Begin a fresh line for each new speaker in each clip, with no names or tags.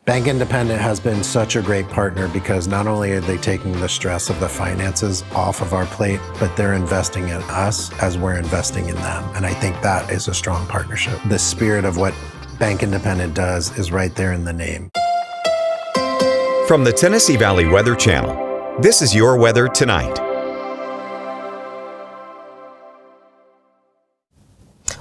Bank Independent has been such a great partner because not only are they taking the stress of the finances off of our plate, but they're investing in us as we're investing in them. And I think that is a strong partnership. The spirit of what Bank Independent does is right there in the name.
From the Tennessee Valley Weather Channel, this is your weather tonight.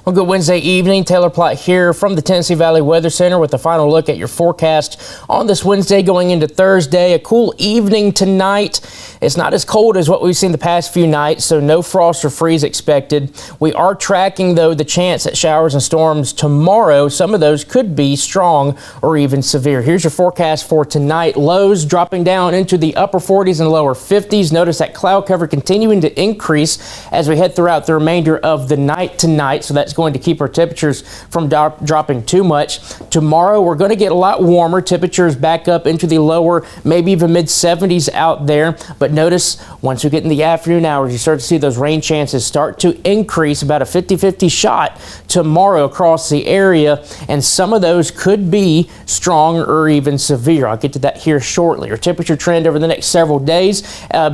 Well, good Wednesday evening. Taylor Plott here from the Tennessee Valley Weather Center with a final look at your forecast on this Wednesday going into Thursday. A cool evening tonight. It's not as cold as what we've seen the past few nights, so no frost or freeze expected. We are tracking, though, the chance at showers and storms tomorrow. Some of those could be strong or even severe. Here's your forecast for tonight. Lows dropping down into the upper 40s and lower 50s. Notice that cloud cover continuing to increase as we head throughout the remainder of the night tonight, so that's going to keep our temperatures from dropping too much. Tomorrow, we're going to get a lot warmer. Temperatures back up into the lower, maybe even mid 70s out there. But notice once we get in the afternoon hours, you start to see those rain chances start to increase, about a 50-50 shot tomorrow across the area. And some of those could be strong or even severe. I'll get to that here shortly. Our temperature trend over the next several days.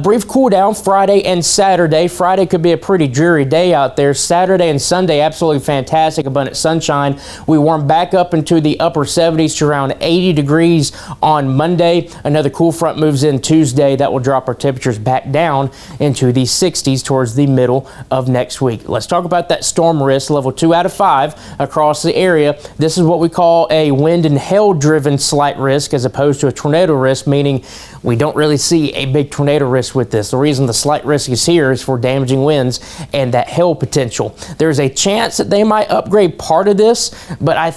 Brief cool down Friday and Saturday. Friday could be a pretty dreary day out there. Saturday and Sunday, absolutely fantastic, abundant sunshine. We warm back up into the upper 70s to around 80 degrees on Monday. Another cool front moves in Tuesday. That will drop our temperatures back down into the 60s towards the middle of next week. Let's talk about that storm risk, level 2 out of 5 across the area. This is what we call a wind and hail driven slight risk as opposed to a tornado risk, meaning we don't really see a big tornado risk with this. The reason the slight risk is here is for damaging winds and that hail potential. There's a chance that they might upgrade part of this, but I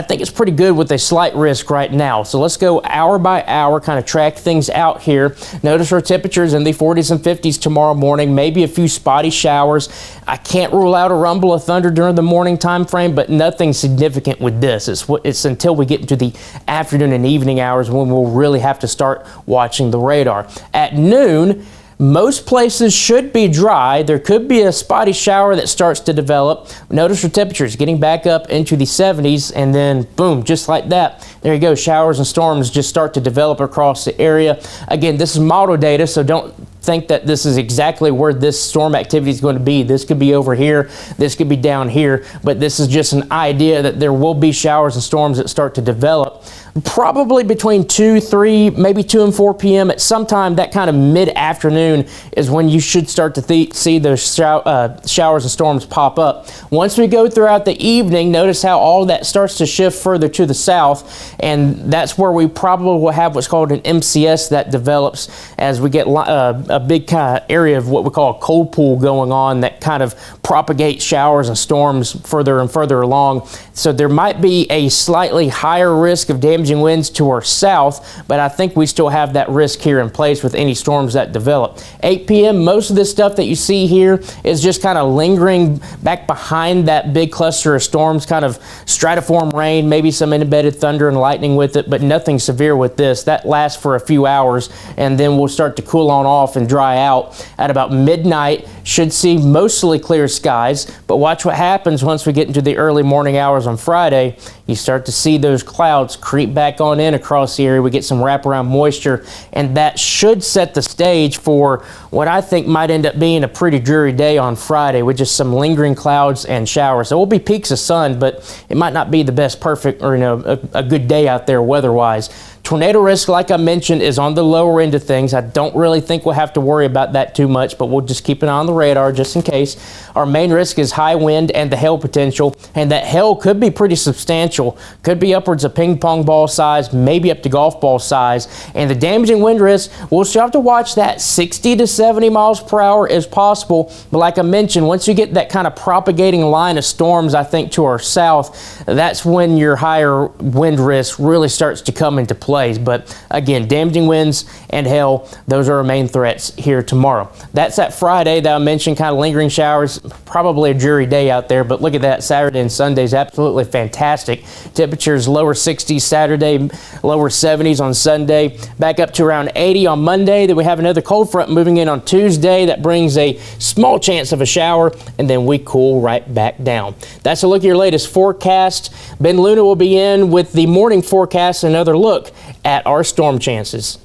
think it's pretty good with a slight risk right now. So let's go hour by hour, kind of track things out here. Notice our temperatures in the 40s and 50s tomorrow morning, maybe a few spotty showers. I can't rule out a rumble of thunder during the morning time frame, but nothing significant with this. It's until we get into the afternoon and evening hours when we'll really have to start watching the radar. At noon, most places should be dry. There could be a spotty shower that starts to develop. Notice your temperatures getting back up into the 70s, and then boom, just like that, there you go. Showers and storms just start to develop across the area. Again, this is model data, so don't think that this is exactly where this storm activity is going to be. This could be over here, this could be down here, but this is just an idea that there will be showers and storms that start to develop. Probably between 2, 3, maybe 2 and 4 p.m. at some time, that kind of mid-afternoon is when you should start to see those showers and storms pop up. Once we go throughout the evening, notice how all that starts to shift further to the south, and that's where we probably will have what's called an MCS that develops as we get a big kind of area of what we call a cold pool going on that kind of propagates showers and storms further and further along. So there might be a slightly higher risk of damaging winds to our south, but I think we still have that risk here in place with any storms that develop. 8 p.m., most of this stuff that you see here is just kind of lingering back behind that big cluster of storms, kind of stratiform rain, maybe some embedded thunder and lightning with it, but nothing severe with this. That lasts for a few hours, and then we'll start to cool on off and dry out at about midnight. Should see mostly clear skies, but watch what happens once we get into the early morning hours on Friday. You start to see those clouds creep back on in across the area. We get some wraparound moisture, and that should set the stage for what I think might end up being a pretty dreary day on Friday with just some lingering clouds and showers. There will be peaks of sun, but it might not be the best perfect or a good day out there weather-wise. Tornado risk, like I mentioned, is on the lower end of things. I don't really think we'll have to worry about that too much, but we'll just keep an eye on the radar just in case. Our main risk is high wind and the hail potential, and that hail could be pretty substantial. Could be upwards of ping pong ball size, maybe up to golf ball size. And the damaging wind risk, we'll still have to watch that 60 to 70 miles per hour as possible. But like I mentioned, once you get that kind of propagating line of storms, I think, to our south, that's when your higher wind risk really starts to come into play. displays. But again, damaging winds and hail, those are our main threats here tomorrow. That's that Friday that I mentioned, kind of lingering showers, probably a dreary day out there, but look at that. Saturday and Sunday is absolutely fantastic. Temperatures lower 60s Saturday, lower 70s on Sunday, back up to around 80 on Monday. Then we have another cold front moving in on Tuesday that brings a small chance of a shower, and then we cool right back down. That's a look at your latest forecast. Ben Luna will be in with the morning forecast and another look at our storm chances.